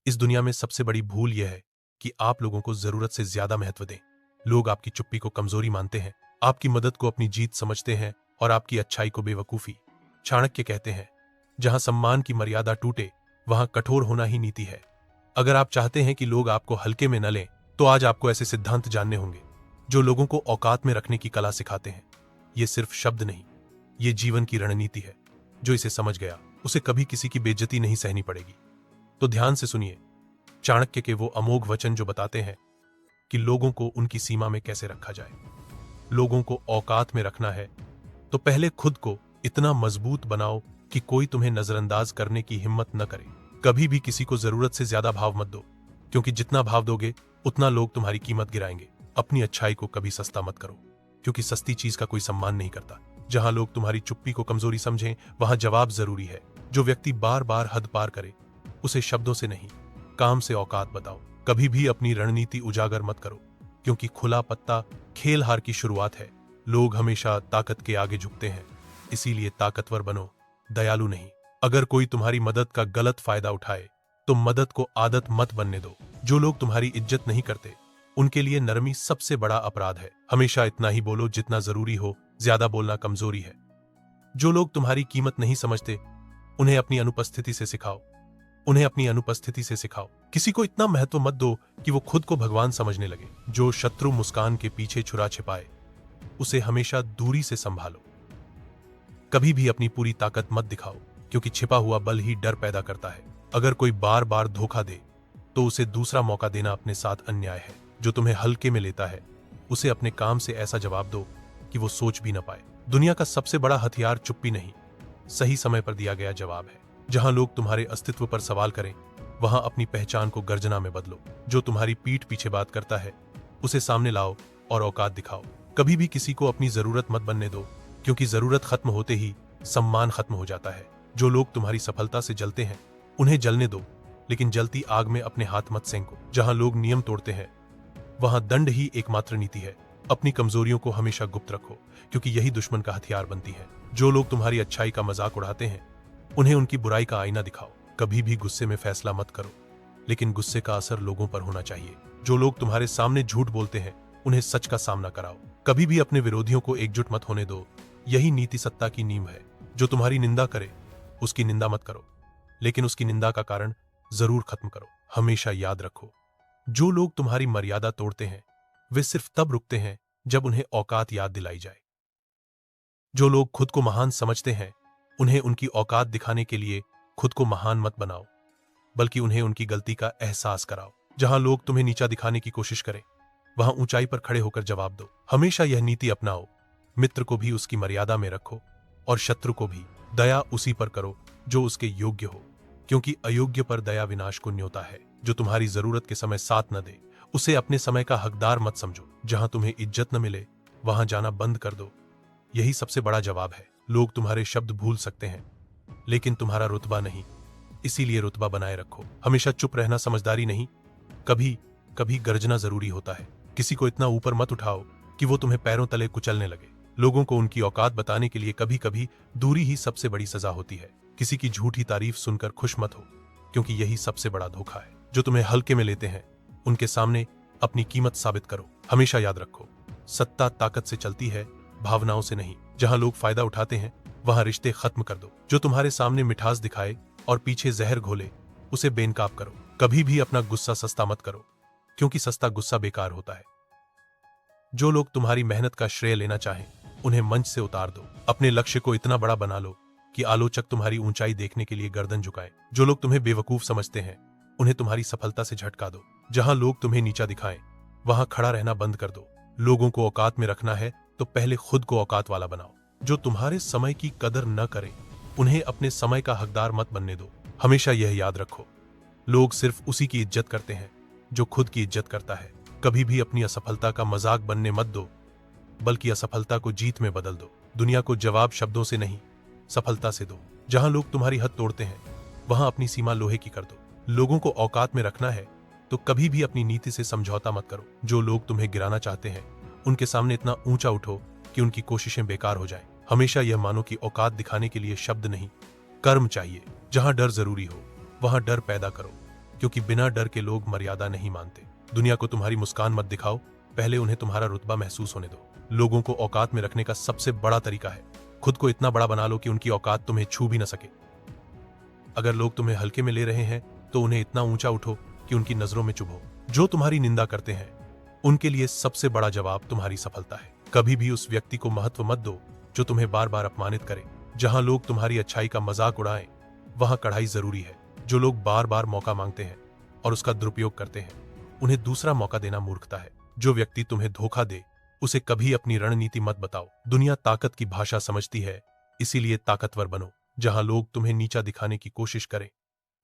इस दुनिया में सबसे बड़ी भूल यह है कि आप लोगों को जरूरत से ज्यादा महत्व दें। लोग आपकी चुप्पी को कमजोरी मानते हैं, आपकी मदद को अपनी जीत समझते हैं और आपकी अच्छाई को बेवकूफी। चाणक्य कहते हैं, जहां सम्मान की मर्यादा टूटे वहां कठोर होना ही नीति है। अगर आप चाहते हैं कि लोग आपको हल्के में न लें, तो आज आपको ऐसे सिद्धांत जानने होंगे जो लोगों को औकात में रखने की कला सिखाते हैं। ये सिर्फ शब्द नहीं, ये जीवन की रणनीति है। जो इसे समझ गया उसे कभी किसी की बेइज्जती नहीं सहनी पड़ेगी। तो ध्यान से सुनिए चाणक्य के वो अमोघ वचन जो बताते हैं कि लोगों को उनकी सीमा में कैसे रखा जाए। लोगों को औकात में रखना है तो पहले खुद को इतना मजबूत बनाओ कि कोई तुम्हें नजरअंदाज करने की हिम्मत न करे। कभी भी किसी को जरूरत से ज्यादा भाव मत दो, क्योंकि जितना भाव दोगे उतना लोग तुम्हारी कीमत गिराएंगे। अपनी अच्छाई को कभी सस्ता मत करो, क्योंकि सस्ती चीज का कोई सम्मान नहीं करता। जहां लोग तुम्हारी चुप्पी को कमजोरी समझें, वहां जवाब जरूरी है। जो व्यक्ति बार बार हद पार करे, उसे शब्दों से नहीं, काम से औकात बताओ। कभी भी अपनी रणनीति उजागर मत करो, क्योंकि खुला पत्ता खेल हार की शुरुआत है। लोग हमेशा ताकत के आगे झुकते हैं, इसीलिए ताकतवर बनो, दयालु नहीं। अगर कोई तुम्हारी मदद का गलत फायदा उठाए तो मदद को आदत मत बनने दो। जो लोग तुम्हारी इज्जत नहीं करते, उनके लिए नरमी सबसे बड़ा अपराध है। हमेशा इतना ही बोलो जितना जरूरी हो, ज्यादा बोलना कमजोरी है। जो लोग तुम्हारी कीमत नहीं समझते, उन्हें अपनी अनुपस्थिति से सिखाओ। उन्हें अपनी अनुपस्थिति से सिखाओ। किसी को इतना महत्व मत दो कि वो खुद को भगवान समझने लगे। जो शत्रु मुस्कान के पीछे छुरा छिपाए, उसे हमेशा दूरी से संभालो। कभी भी अपनी पूरी ताकत मत दिखाओ, क्योंकि छिपा हुआ बल ही डर पैदा करता है। अगर कोई बार बार धोखा दे तो उसे दूसरा मौका देना अपने साथ अन्याय है। जो तुम्हें हल्के में लेता है, उसे अपने काम से ऐसा जवाब दो कि वो सोच भी न पाए। दुनिया का सबसे बड़ा हथियार चुप्पी नहीं, सही समय पर दिया गया जवाब है। जहां लोग तुम्हारे अस्तित्व पर सवाल करें, वहां अपनी पहचान को गर्जना में बदलो। जो तुम्हारी पीठ पीछे बात करता है, उसे सामने लाओ और औकात दिखाओ। कभी भी किसी को अपनी जरूरत मत बनने दो, क्योंकि जरूरत खत्म होते ही सम्मान खत्म हो जाता है। जो लोग तुम्हारी सफलता से जलते हैं, उन्हें जलने दो, लेकिन जलती आग में अपने हाथ मत सेंको। जहां लोग नियम तोड़ते हैं, वहां दंड ही एकमात्र नीति है। अपनी कमजोरियों को हमेशा गुप्त रखो, क्योंकि यही दुश्मन का हथियार बनती है। जो लोग तुम्हारी अच्छाई का मजाक उड़ाते हैं, उन्हें उनकी बुराई का आईना दिखाओ। कभी भी गुस्से में फैसला मत करो, लेकिन गुस्से का असर लोगों पर होना चाहिए। जो लोग तुम्हारे सामने झूठ बोलते हैं, उन्हें सच का सामना कराओ। कभी भी अपने विरोधियों को एकजुट मत होने दो, यही नीति सत्ता की नींव है। जो तुम्हारी निंदा करे, उसकी निंदा मत करो, लेकिन उसकी निंदा का कारण जरूर खत्म करो। हमेशा याद रखो, जो लोग तुम्हारी मर्यादा तोड़ते हैं, वे सिर्फ तब रुकते हैं जब उन्हें औकात याद दिलाई जाए। जो लोग खुद को महान समझते हैं, उन्हें उनकी औकात दिखाने के लिए खुद को महान मत बनाओ, बल्कि उन्हें उनकी गलती का एहसास कराओ। जहां लोग तुम्हें नीचा दिखाने की कोशिश करें, वहां ऊंचाई पर खड़े होकर जवाब दो। हमेशा यह नीति अपनाओ, मित्र को भी उसकी मर्यादा में रखो और शत्रु को भी। दया उसी पर करो जो उसके योग्य हो, क्योंकि अयोग्य पर दया विनाश को न्योता है। जो तुम्हारी जरूरत के समय साथ न दे, उसे अपने समय का हकदार मत समझो। जहां तुम्हें इज्जत न मिले, वहां जाना बंद कर दो। यही सबसे बड़ा जवाब है। लोग तुम्हारे शब्द भूल सकते हैं, लेकिन तुम्हारा रुतबा नहीं, इसीलिए रुतबा बनाए रखो। हमेशा चुप रहना समझदारी नहीं, कभी कभी गर्जना जरूरी होता है। किसी को इतना ऊपर मत उठाओ कि वो तुम्हें पैरों तले कुचलने लगे। लोगों को उनकी औकात बताने के लिए कभी कभी दूरी ही सबसे बड़ी सजा होती है। किसी की झूठी तारीफ सुनकर खुश मत हो, क्योंकि यही सबसे बड़ा धोखा है। जो तुम्हें हल्के में लेते हैं, उनके सामने अपनी कीमत साबित करो। हमेशा याद रखो, सत्ता ताकत से चलती है, भावनाओं से नहीं। जहां लोग फायदा उठाते हैं, वहां रिश्ते खत्म कर दो। जो तुम्हारे सामने मिठास दिखाए और पीछे जहर घोले, उसे बेनकाब करो। कभी भी अपना गुस्सा सस्ता मत करो, क्योंकि सस्ता गुस्सा बेकार होता है। जो लोग तुम्हारी मेहनत का श्रेय लेना चाहें, उन्हें मंच से उतार दो। अपने लक्ष्य को इतना बड़ा बना लो कि आलोचक तुम्हारी ऊंचाई देखने के लिए गर्दन झुकाएं। जो लोग तुम्हें बेवकूफ समझते हैं, उन्हें तुम्हारी सफलता से झटका दो। जहां लोग तुम्हें नीचा दिखाएं, वहां खड़ा रहना बंद कर दो। लोगों को औकात में रखना है तो पहले खुद को औकात वाला बनाओ। जो तुम्हारे समय की कदर न करें, उन्हें अपने समय का हकदार मत बनने दो। हमेशा यह याद रखो, लोग सिर्फ उसी की इज्जत करते हैं जो खुद की इज्जत करता है। कभी भी अपनी असफलता का मजाक बनने मत दो, बल्कि असफलता को जीत में बदल दो। दुनिया को जवाब शब्दों से नहीं, सफलता से दो। जहां लोग तुम्हारी हद तोड़ते हैं, वहां अपनी सीमा लोहे की कर दो। लोगों को औकात में रखना है तो कभी भी अपनी नीति से समझौता मत करो। जो लोग तुम्हें गिराना चाहते हैं, उनके सामने इतना ऊंचा उठो कि उनकी कोशिशें बेकार हो जाएं। हमेशा यह मानो कि औकात दिखाने के लिए शब्द नहीं, कर्म चाहिए। जहां डर जरूरी हो, वहां डर पैदा करो। क्योंकि बिना डर के लोग मर्यादा नहीं मानते। दुनिया को तुम्हारी मुस्कान मत दिखाओ, पहले उन्हें तुम्हारा रुतबा महसूस होने दो। लोगों को औकात में रखने का सबसे बड़ा तरीका है खुद को इतना बड़ा बना लो कि उनकी औकात तुम्हें छू भी न सके। अगर लोग तुम्हें हल्के में ले रहे हैं तो उन्हें इतना ऊंचा उठो कि उनकी नजरों में चुभो। जो तुम्हारी निंदा करते हैं उनके लिए सबसे बड़ा जवाब तुम्हारी सफलता है। कभी भी उस व्यक्ति को महत्व मत दो जो तुम्हें बार बार अपमानित करे। जहां लोग तुम्हारी अच्छाई का मजाक उड़ाएं वहां कढ़ाई जरूरी है। जो लोग बार बार मौका मांगते हैं और उसका दुरुपयोग करते हैं उन्हें दूसरा मौका देना मूर्खता है। जो व्यक्ति तुम्हें धोखा दे उसे कभी अपनी रणनीति मत बताओ। दुनिया ताकत की भाषा समझती है, इसीलिए ताकतवर बनो। जहां लोग तुम्हें नीचा दिखाने की कोशिश करें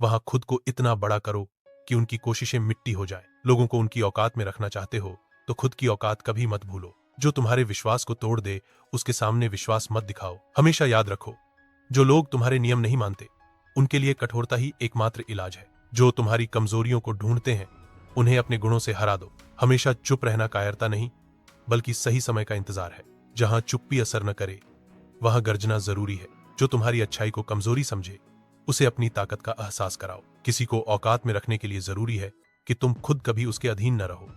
वहां खुद को इतना बड़ा करो कि उनकी कोशिशें मिट्टी हो जाए। लोगों को उनकी औकात में रखना चाहते हो तो खुद की औकात कभी मत भूलो। जो तुम्हारे विश्वास को तोड़ दे उसके सामने विश्वास मत दिखाओ। हमेशा याद रखो, जो लोग तुम्हारे नियम नहीं मानते उनके लिए कठोरता ही एकमात्र इलाज है। जो तुम्हारी कमजोरियों को ढूंढते हैं उन्हें अपने गुणों से हरा दो। हमेशा चुप रहना कायरता नहीं बल्कि सही समय का इंतजार है। जहां चुप्पी असर न करे वहां गर्जना जरूरी है। जो तुम्हारी अच्छाई को कमजोरी समझे उसे अपनी ताकत का एहसास कराओ। किसी को औकात में रखने के लिए जरूरी है कि तुम खुद कभी उसके अधीन न रहो।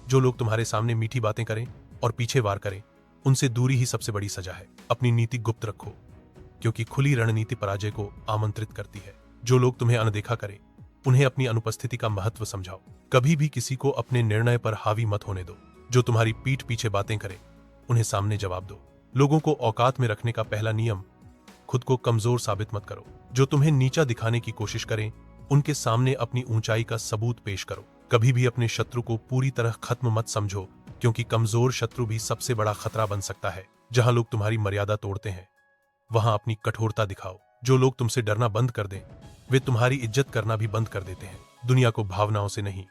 जो लोग तुम्हारे सामने मीठी बातें करें और पीछे वार करें उनसे दूरी ही सबसे बड़ी सजा है। अपनी नीति गुप्त रखो क्योंकि खुली रणनीति पराजय को आमंत्रित करती है। जो लोग तुम्हें अनदेखा करें उन्हें अपनी अनुपस्थिति का महत्व समझाओ। कभी भी किसी को अपने निर्णय पर हावी मत होने दो। जो तुम्हारी पीठ पीछे बातें करें उन्हें सामने जवाब दो। लोगों को औकात में रखने का पहला नियम, खुद को कमजोर साबित मत करो। जो तुम्हें नीचा दिखाने की कोशिश करें उनके सामने अपनी ऊंचाई का सबूत पेश करो। कभी भी अपने शत्रु को पूरी तरह खत्म मत समझो क्योंकि कमजोर शत्रु भी सबसे बड़ा खतरा बन सकता है। जहां लोग तुम्हारी मर्यादा तोड़ते हैं वहां अपनी कठोरता दिखाओ। जो लोग तुमसे डरना बंद कर दें वे तुम्हारी इज्जत करना भी बंद कर देते हैं। दुनिया को भावनाओं से नहीं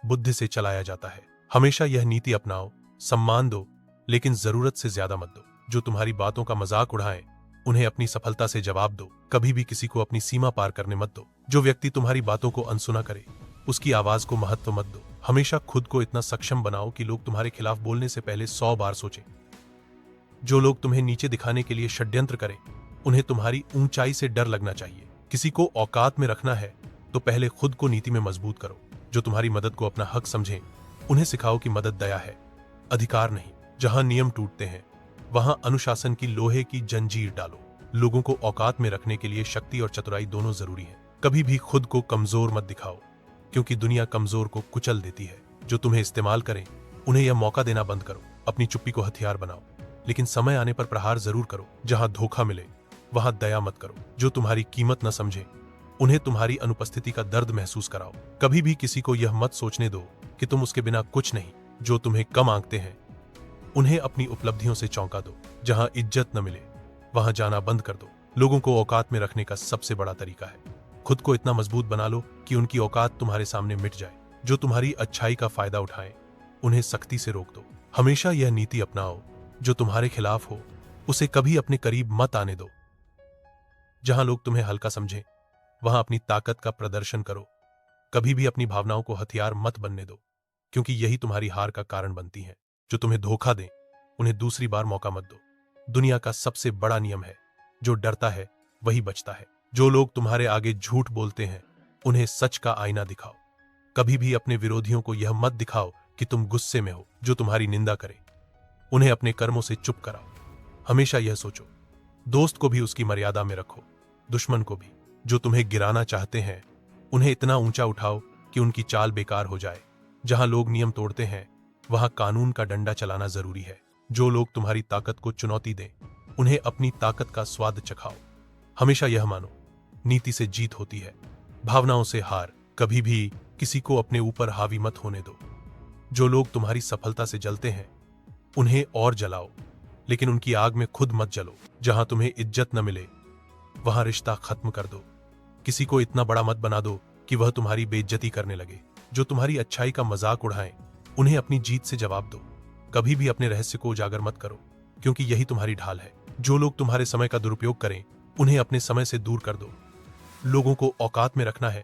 बुद्धि से चलाया जाता है। हमेशा यह नीति अपनाओ, सम्मान दो लेकिन जरूरत से ज्यादा मत दो। जो तुम्हारी बातों का मजाक उड़ाएं उन्हें अपनी सफलता से जवाब दो। कभी भी किसी को अपनी सीमा पार करने मत दो। जो व्यक्ति तुम्हारी बातों को अनसुना करे उसकी आवाज को महत्व मत दो। हमेशा खुद को इतना सक्षम बनाओ कि लोग तुम्हारे खिलाफ बोलने से पहले 100 बार सोचें। जो लोग तुम्हें नीचे दिखाने के लिए षड्यंत्र करें उन्हें तुम्हारी ऊंचाई से डर लगना चाहिए। किसी को औकात में रखना है तो पहले खुद को नीति में मजबूत करो। जो तुम्हारी मदद को अपना हक समझें उन्हें सिखाओ कि मदद दया है, अधिकार नहीं। जहां नियम टूटते हैं वहां अनुशासन की लोहे की जंजीर डालो। लोगों को औकात में रखने के लिए शक्ति और चतुराई दोनों जरूरी है। कभी भी खुद को कमजोर मत दिखाओ क्योंकि दुनिया कमजोर को कुचल देती है। जो तुम्हें इस्तेमाल करें उन्हें यह मौका देना बंद करो। अपनी चुप्पी को हथियार बनाओ लेकिन समय आने पर प्रहार जरूर करो। जहां धोखा मिले वहां दया मत करो। जो तुम्हारी कीमत न समझे उन्हें तुम्हारी अनुपस्थिति का दर्द महसूस कराओ। कभी भी किसी को यह मत सोचने दो कि तुम उसके बिना कुछ नहीं। जो तुम्हें कम आंकते हैं उन्हें अपनी उपलब्धियों से चौंका दो। जहां इज्जत न मिले वहां जाना बंद कर दो। लोगों को औकात में रखने का सबसे बड़ा तरीका है खुद को इतना मजबूत बना लो कि उनकी औकात तुम्हारे सामने मिट जाए। जो तुम्हारी अच्छाई का फायदा उठाएं उन्हें सख्ती से रोक दो। हमेशा यह नीति अपनाओ, जो तुम्हारे खिलाफ हो उसे कभी अपने करीब मत आने दो। जहां लोग तुम्हें हल्का समझें वहां अपनी ताकत का प्रदर्शन करो। कभी भी अपनी भावनाओं को हथियार मत बनने दो क्योंकि यही तुम्हारी हार का कारण बनती है। जो तुम्हें धोखा दें उन्हें दूसरी बार मौका मत दो। दुनिया का सबसे बड़ा नियम है, जो डरता है वही बचता है। जो लोग तुम्हारे आगे झूठ बोलते हैं उन्हें सच का आईना दिखाओ। कभी भी अपने विरोधियों को यह मत दिखाओ कि तुम गुस्से में हो। जो तुम्हारी निंदा करे उन्हें अपने कर्मों से चुप कराओ। हमेशा यह सोचो, दोस्त को भी उसकी मर्यादा में रखो, दुश्मन को भी। जो तुम्हें गिराना चाहते हैं उन्हें इतना ऊंचा उठाओ कि उनकी चाल बेकार हो जाए। जहां लोग नियम तोड़ते हैं वहां कानून का डंडा चलाना जरूरी है। जो लोग तुम्हारी ताकत को चुनौती दें उन्हें अपनी ताकत का स्वाद चखाओ। हमेशा यह मानो, नीति से जीत होती है, भावनाओं से हार। कभी भी किसी को अपने ऊपर हावी मत होने दो। जो लोग तुम्हारी सफलता से जलते हैं उन्हें और जलाओ लेकिन उनकी आग में खुद मत जलो। जहां तुम्हें इज्जत न मिले वहां रिश्ता खत्म कर दो। किसी को इतना बड़ा मत बना दो कि वह तुम्हारी बेइज्जती करने लगे। जो तुम्हारी अच्छाई का मजाक उड़ाएं उन्हें अपनी जीत से जवाब दो। कभी भी अपने रहस्य को उजागर मत करो क्योंकि यही तुम्हारी ढाल है। जो लोग तुम्हारे समय का दुरुपयोग करें उन्हें अपने समय से दूर कर दो। लोगों को औकात में रखना है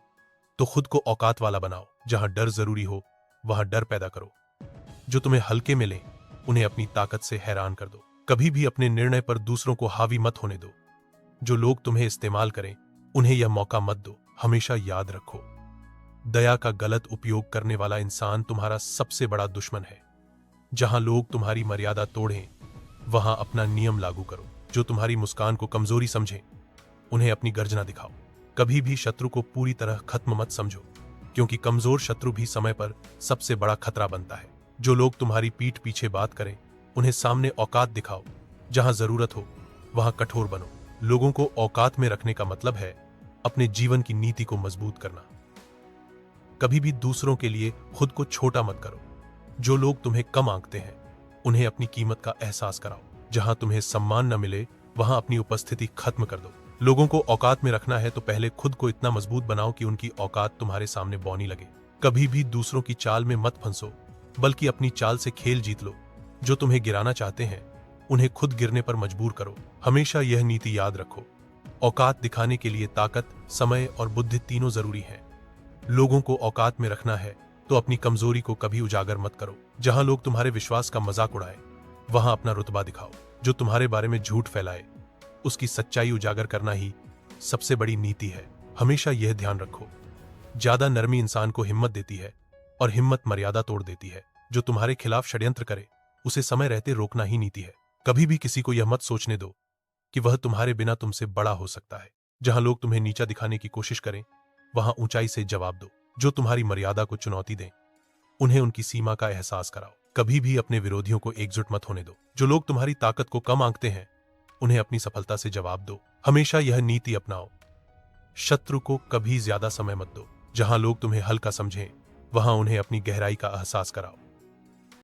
तो खुद को औकात वाला बनाओ। जहां डर जरूरी हो वहां डर पैदा करो। जो तुम्हें हल्के में लें उन्हें अपनी ताकत से हैरान कर दो। कभी भी अपने निर्णय पर दूसरों को हावी मत होने दो। जो लोग तुम्हें इस्तेमाल करें उन्हें यह मौका मत दो। हमेशा याद रखो, दया का गलत उपयोग करने वाला इंसान तुम्हारा सबसे बड़ा दुश्मन है। जहां लोग तुम्हारी मर्यादा तोड़ें, वहां अपना नियम लागू करो। जो तुम्हारी मुस्कान को कमजोरी समझें, उन्हें अपनी गर्जना दिखाओ। कभी भी शत्रु को पूरी तरह खत्म मत समझो, क्योंकि कमजोर शत्रु भी समय पर सबसे बड़ा खतरा बनता है। जो लोग तुम्हारी पीठ पीछे बात करें, उन्हें सामने औकात दिखाओ। जहां जरूरत हो वहां कठोर बनो। लोगों को औकात में रखने का मतलब है अपने जीवन की नीति को मजबूत करना। कभी भी दूसरों के लिए खुद को छोटा मत करो। जो लोग तुम्हें कम आंकते हैं, उन्हें अपनी कीमत का एहसास कराओ। जहां तुम्हें सम्मान न मिले, वहां अपनी उपस्थिति खत्म कर दो। लोगों को औकात में रखना है तो पहले खुद को इतना मजबूत बनाओ कि उनकी औकात तुम्हारे सामने बौनी लगे। कभी भी दूसरों की चाल में मत फंसो, बल्कि अपनी चाल से खेल जीत लो। जो तुम्हें गिराना चाहते हैं, उन्हें खुद गिरने पर मजबूर करो। हमेशा यह नीति याद रखो, औकात दिखाने के लिए ताकत, समय और बुद्धि तीनों जरूरी हैं। लोगों को औकात में रखना है तो अपनी कमजोरी को कभी उजागर मत करो। जहां लोग तुम्हारे विश्वास का मजाक उड़ाए, वहां अपना रुतबा दिखाओ। जो तुम्हारे बारे में झूठ फैलाए, उसकी सच्चाई उजागर करना ही सबसे बड़ी नीति है। हमेशा यह ध्यान रखो, ज्यादा नरमी इंसान को हिम्मत देती है और हिम्मत मर्यादा तोड़ देती है। जो तुम्हारे खिलाफ षड्यंत्र करे, उसे समय रहते रोकना ही नीति है। कभी भी किसी को यह मत सोचने दो कि वह तुम्हारे बिना तुमसे बड़ा हो सकता है। जहां लोग तुम्हें नीचा दिखाने की कोशिश करें, वहां ऊंचाई से जवाब दो। जो तुम्हारी मर्यादा को चुनौती दें, उन्हें उनकी सीमा का एहसास कराओ। कभी भी अपने विरोधियों को एकजुट मत होने दो। जो लोग तुम्हारी ताकत को कम आंकते हैं, उन्हें अपनी सफलता से जवाब दो। हमेशा यह नीति अपनाओ, शत्रु को कभी ज्यादा समय मत दो। जहां लोग तुम्हें हल्का समझें, वहां उन्हें अपनी गहराई का एहसास कराओ।